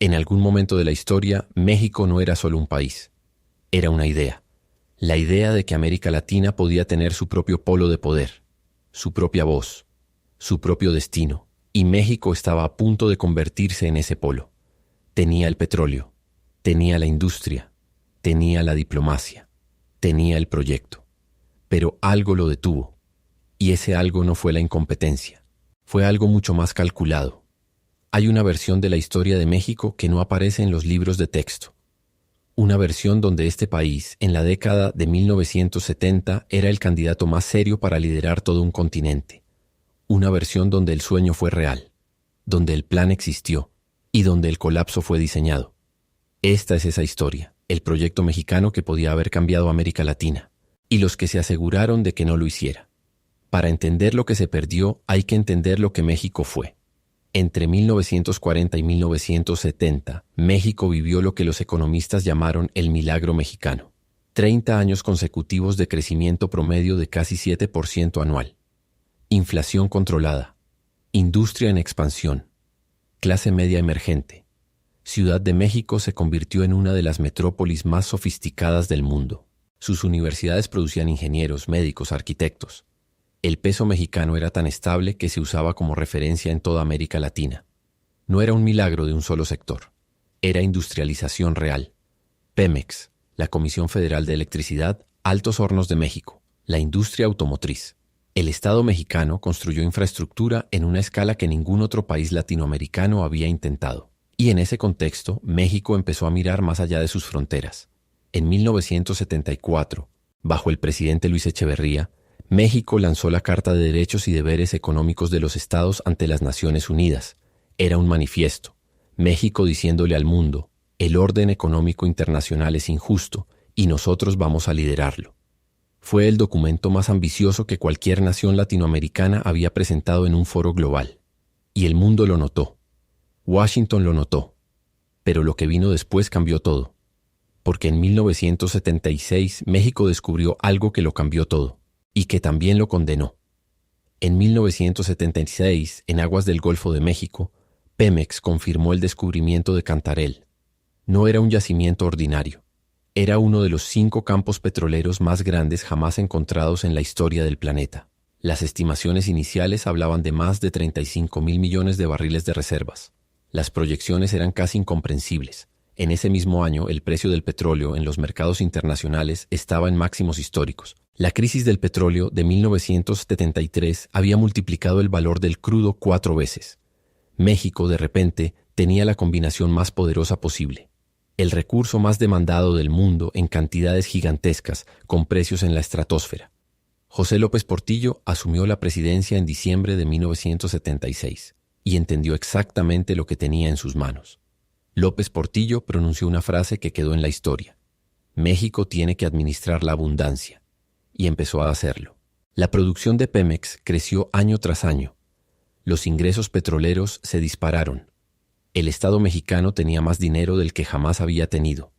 En algún momento de la historia, México no era solo un país, era una idea. La idea de que América Latina podía tener su propio polo de poder, su propia voz, su propio destino, y México estaba a punto de convertirse en ese polo. Tenía el petróleo, tenía la industria, tenía la diplomacia, tenía el proyecto. Pero algo lo detuvo, y ese algo no fue la incompetencia, fue algo mucho más calculado. Hay una versión de la historia de México que no aparece en los libros de texto. Una versión donde este país, en la década de 1970, era el candidato más serio para liderar todo un continente. Una versión donde el sueño fue real, donde el plan existió y donde el colapso fue diseñado. Esta es esa historia, el proyecto mexicano que podía haber cambiado América Latina, y los que se aseguraron de que no lo hiciera. Para entender lo que se perdió, hay que entender lo que México fue. Entre 1940 y 1970, México vivió lo que los economistas llamaron el milagro mexicano. 30 años consecutivos de crecimiento promedio de casi 7% anual. Inflación controlada. Industria en expansión. Clase media emergente. Ciudad de México se convirtió en una de las metrópolis más sofisticadas del mundo. Sus universidades producían ingenieros, médicos, arquitectos. El peso mexicano era tan estable que se usaba como referencia en toda América Latina. No era un milagro de un solo sector. Era industrialización real. Pemex, la Comisión Federal de Electricidad, Altos Hornos de México, la industria automotriz. El Estado mexicano construyó infraestructura en una escala que ningún otro país latinoamericano había intentado. Y en ese contexto, México empezó a mirar más allá de sus fronteras. En 1974, bajo el presidente Luis Echeverría, México lanzó la Carta de Derechos y Deberes Económicos de los Estados ante las Naciones Unidas. Era un manifiesto. México diciéndole al mundo, el orden económico internacional es injusto y nosotros vamos a liderarlo. Fue el documento más ambicioso que cualquier nación latinoamericana había presentado en un foro global. Y el mundo lo notó. Washington lo notó. Pero lo que vino después cambió todo. Porque en 1976 México descubrió algo que lo cambió todo. Y que también lo condenó. En 1976, en aguas del Golfo de México, Pemex confirmó el descubrimiento de Cantarell. No era un yacimiento ordinario. Era uno de los 5 campos petroleros más grandes jamás encontrados en la historia del planeta. Las estimaciones iniciales hablaban de más de 35,000 millones de barriles de reservas. Las proyecciones eran casi incomprensibles. En ese mismo año, el precio del petróleo en los mercados internacionales estaba en máximos históricos. La crisis del petróleo de 1973 había multiplicado el valor del crudo 4 veces. México, de repente, tenía la combinación más poderosa posible. El recurso más demandado del mundo en cantidades gigantescas, con precios en la estratosfera. José López Portillo asumió la presidencia en diciembre de 1976 y entendió exactamente lo que tenía en sus manos. López Portillo pronunció una frase que quedó en la historia. México tiene que administrar la abundancia. Y empezó a hacerlo. La producción de Pemex creció año tras año. Los ingresos petroleros se dispararon. El Estado mexicano tenía más dinero del que jamás había tenido.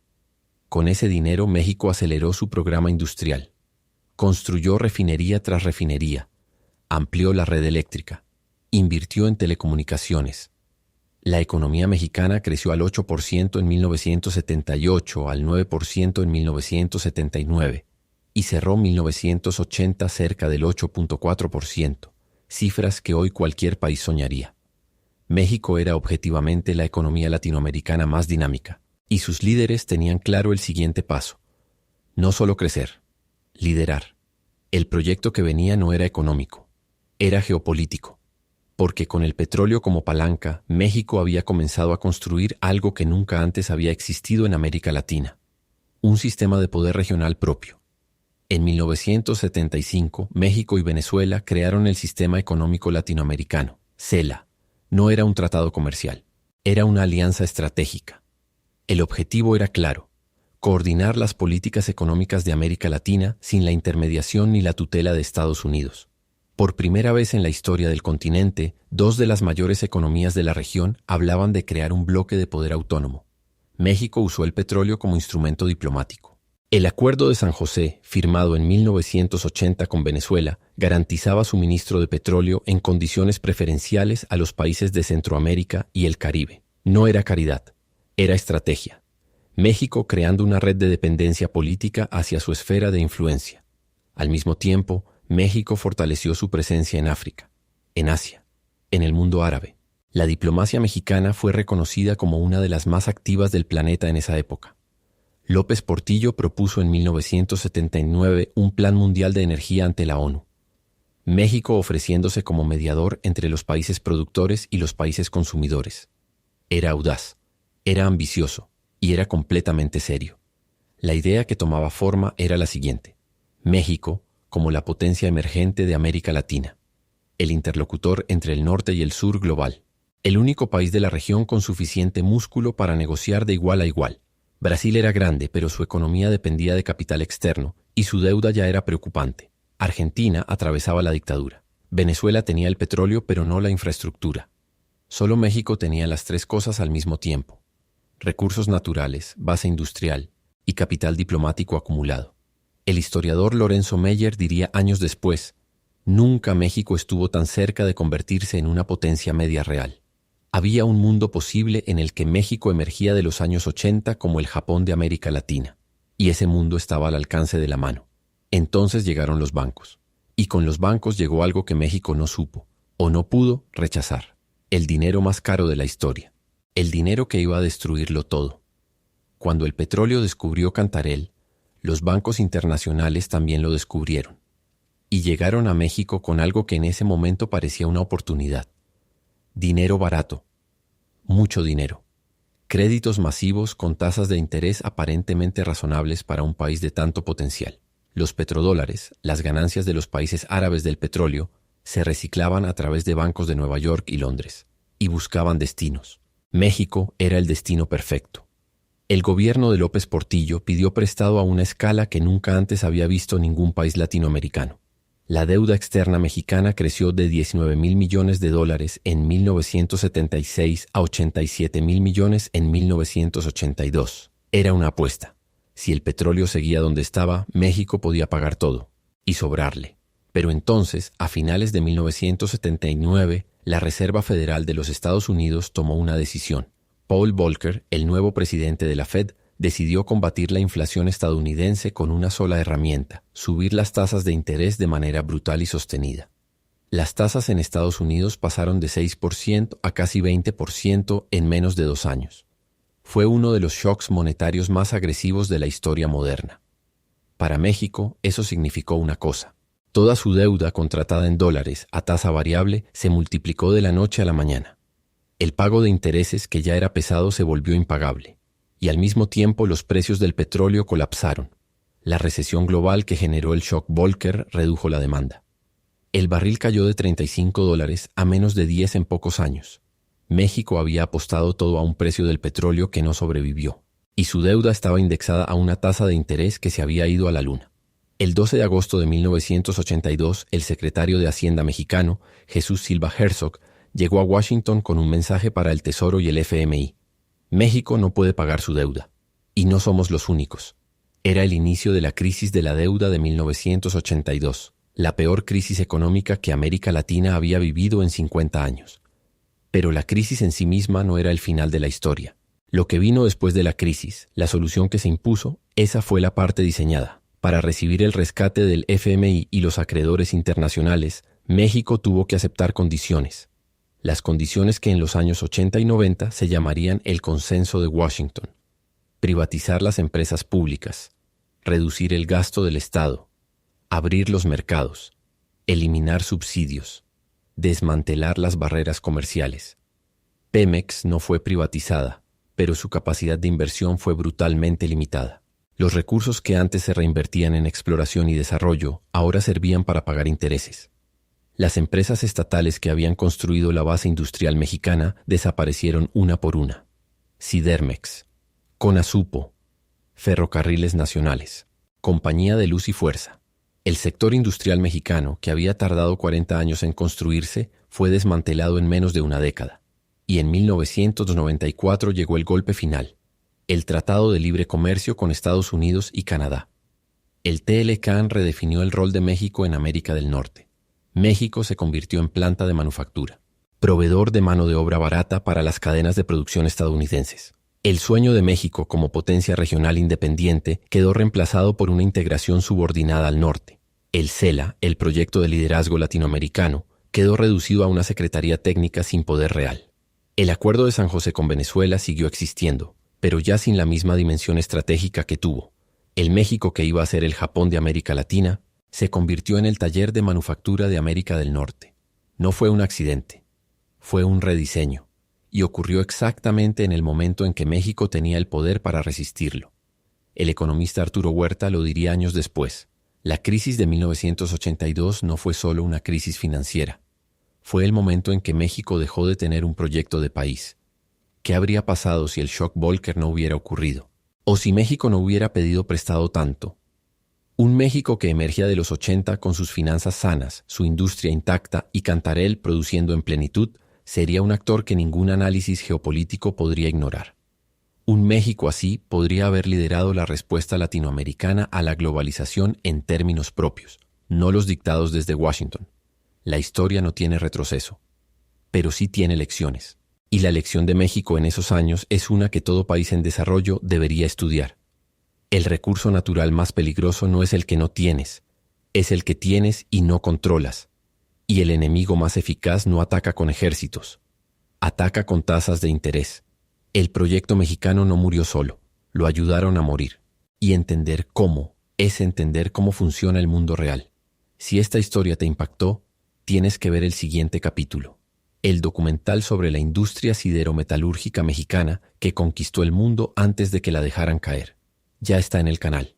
Con ese dinero México aceleró su programa industrial. Construyó refinería tras refinería. Amplió la red eléctrica. Invirtió en telecomunicaciones. La economía mexicana creció al 8% en 1978, al 9% en 1979 y cerró 1980 cerca del 8.4%, cifras que hoy cualquier país soñaría. México era objetivamente la economía latinoamericana más dinámica y sus líderes tenían claro el siguiente paso. No solo crecer, liderar. El proyecto que venía no era económico, era geopolítico. Porque con el petróleo como palanca, México había comenzado a construir algo que nunca antes había existido en América Latina. Un sistema de poder regional propio. En 1975, México y Venezuela crearon el Sistema Económico Latinoamericano, CELA. No era un tratado comercial, era una alianza estratégica. El objetivo era claro, coordinar las políticas económicas de América Latina sin la intermediación ni la tutela de Estados Unidos. Por primera vez en la historia del continente, 2 de las mayores economías de la región hablaban de crear un bloque de poder autónomo. México usó el petróleo como instrumento diplomático. El Acuerdo de San José, firmado en 1980 con Venezuela, garantizaba suministro de petróleo en condiciones preferenciales a los países de Centroamérica y el Caribe. No era caridad, Era estrategia. México creando una red de dependencia política hacia su esfera de influencia. Al mismo tiempo, México fortaleció su presencia en África, en Asia, en el mundo árabe. La diplomacia mexicana fue reconocida como una de las más activas del planeta en esa época. López Portillo propuso en 1979 un Plan Mundial de Energía ante la ONU. México ofreciéndose como mediador entre los países productores y los países consumidores. Era audaz, era ambicioso y era completamente serio. La idea que tomaba forma era la siguiente: México como la potencia emergente de América Latina, el interlocutor entre el norte y el sur global, el único país de la región con suficiente músculo para negociar de igual a igual. Brasil era grande, pero su economía dependía de capital externo y su deuda ya era preocupante. Argentina atravesaba la dictadura. Venezuela tenía el petróleo, pero no la infraestructura. Solo México tenía las tres cosas al mismo tiempo: recursos naturales, base industrial y capital diplomático acumulado. El historiador Lorenzo Meyer diría años después: nunca México estuvo tan cerca de convertirse en una potencia media real. Había un mundo posible en el que México emergía de los años 80 como el Japón de América Latina, y ese mundo estaba al alcance de la mano. Entonces llegaron los bancos, y con los bancos llegó algo que México no supo, o no pudo, rechazar: el dinero más caro de la historia, el dinero que iba a destruirlo todo. Cuando el petróleo descubrió Cantarell, los bancos internacionales también lo descubrieron, y llegaron a México con algo que en ese momento parecía una oportunidad: dinero barato, mucho dinero, créditos masivos con tasas de interés aparentemente razonables para un país de tanto potencial. Los petrodólares, las ganancias de los países árabes del petróleo, se reciclaban a través de bancos de Nueva York y Londres, y buscaban destinos. México era el destino perfecto. El gobierno de López Portillo pidió prestado a una escala que nunca antes había visto ningún país latinoamericano. La deuda externa mexicana creció de 19,000 millones de dólares en 1976 a 87,000 millones en 1982. Era una apuesta. Si el petróleo seguía donde estaba, México podía pagar todo, y sobrarle. Pero entonces, a finales de 1979, la Reserva Federal de los Estados Unidos tomó una decisión. Paul Volcker, el nuevo presidente de la Fed, decidió combatir la inflación estadounidense con una sola herramienta: subir las tasas de interés de manera brutal y sostenida. Las tasas en Estados Unidos pasaron de 6% a casi 20% en menos de 2 años. Fue uno de los shocks monetarios más agresivos de la historia moderna. Para México, eso significó una cosa: toda su deuda contratada en dólares a tasa variable se multiplicó de la noche a la mañana. El pago de intereses, que ya era pesado, se volvió impagable. Y al mismo tiempo los precios del petróleo colapsaron. La recesión global que generó el shock Volcker redujo la demanda. El barril cayó de $35 a menos de 10 en pocos años. México había apostado todo a un precio del petróleo que no sobrevivió, y su deuda estaba indexada a una tasa de interés que se había ido a la luna. El 12 de agosto de 1982, el secretario de Hacienda mexicano, Jesús Silva Herzog, llegó a Washington con un mensaje para el Tesoro y el FMI. México no puede pagar su deuda, y no somos los únicos. Era el inicio de la crisis de la deuda de 1982, la peor crisis económica que América Latina había vivido en 50 años. Pero la crisis en sí misma no era el final de la historia. Lo que vino después de la crisis, la solución que se impuso, esa fue la parte diseñada. Para recibir el rescate del FMI y los acreedores internacionales, México tuvo que aceptar condiciones. Las condiciones que en los años 80 y 90 se llamarían el Consenso de Washington: privatizar las empresas públicas, reducir el gasto del Estado, abrir los mercados, eliminar subsidios, desmantelar las barreras comerciales. Pemex no fue privatizada, pero su capacidad de inversión fue brutalmente limitada. Los recursos que antes se reinvertían en exploración y desarrollo ahora servían para pagar intereses. Las empresas estatales que habían construido la base industrial mexicana desaparecieron una por una. Sidermex, Conasupo, Ferrocarriles Nacionales, Compañía de Luz y Fuerza. El sector industrial mexicano, que había tardado 40 años en construirse, fue desmantelado en menos de una década. Y en 1994 llegó el golpe final: el Tratado de Libre Comercio con Estados Unidos y Canadá. El TLCAN redefinió el rol de México en América del Norte. México se convirtió en planta de manufactura, proveedor de mano de obra barata para las cadenas de producción estadounidenses. El sueño de México como potencia regional independiente quedó reemplazado por una integración subordinada al norte. El CELA, el Proyecto de Liderazgo Latinoamericano, quedó reducido a una secretaría técnica sin poder real. El Acuerdo de San José con Venezuela siguió existiendo, pero ya sin la misma dimensión estratégica que tuvo. El México que iba a ser el Japón de América Latina se convirtió en el taller de manufactura de América del Norte. No fue un accidente, fue un rediseño, y ocurrió exactamente en el momento en que México tenía el poder para resistirlo. El economista Arturo Huerta lo diría años después. La crisis de 1982 no fue solo una crisis financiera. Fue el momento en que México dejó de tener un proyecto de país. ¿Qué habría pasado si el shock Volcker no hubiera ocurrido? ¿O si México no hubiera pedido prestado tanto? Un México que emergía de los 80 con sus finanzas sanas, su industria intacta y Cantarell produciendo en plenitud, sería un actor que ningún análisis geopolítico podría ignorar. Un México así podría haber liderado la respuesta latinoamericana a la globalización en términos propios, no los dictados desde Washington. La historia no tiene retroceso, pero sí tiene lecciones. Y la lección de México en esos años es una que todo país en desarrollo debería estudiar. El recurso natural más peligroso no es el que no tienes, es el que tienes y no controlas. Y el enemigo más eficaz no ataca con ejércitos, ataca con tasas de interés. El proyecto mexicano no murió solo, lo ayudaron a morir. Y entender cómo es entender cómo funciona el mundo real. Si esta historia te impactó, tienes que ver el siguiente capítulo. El documental sobre la industria siderometalúrgica mexicana que conquistó el mundo antes de que la dejaran caer. Ya está en el canal.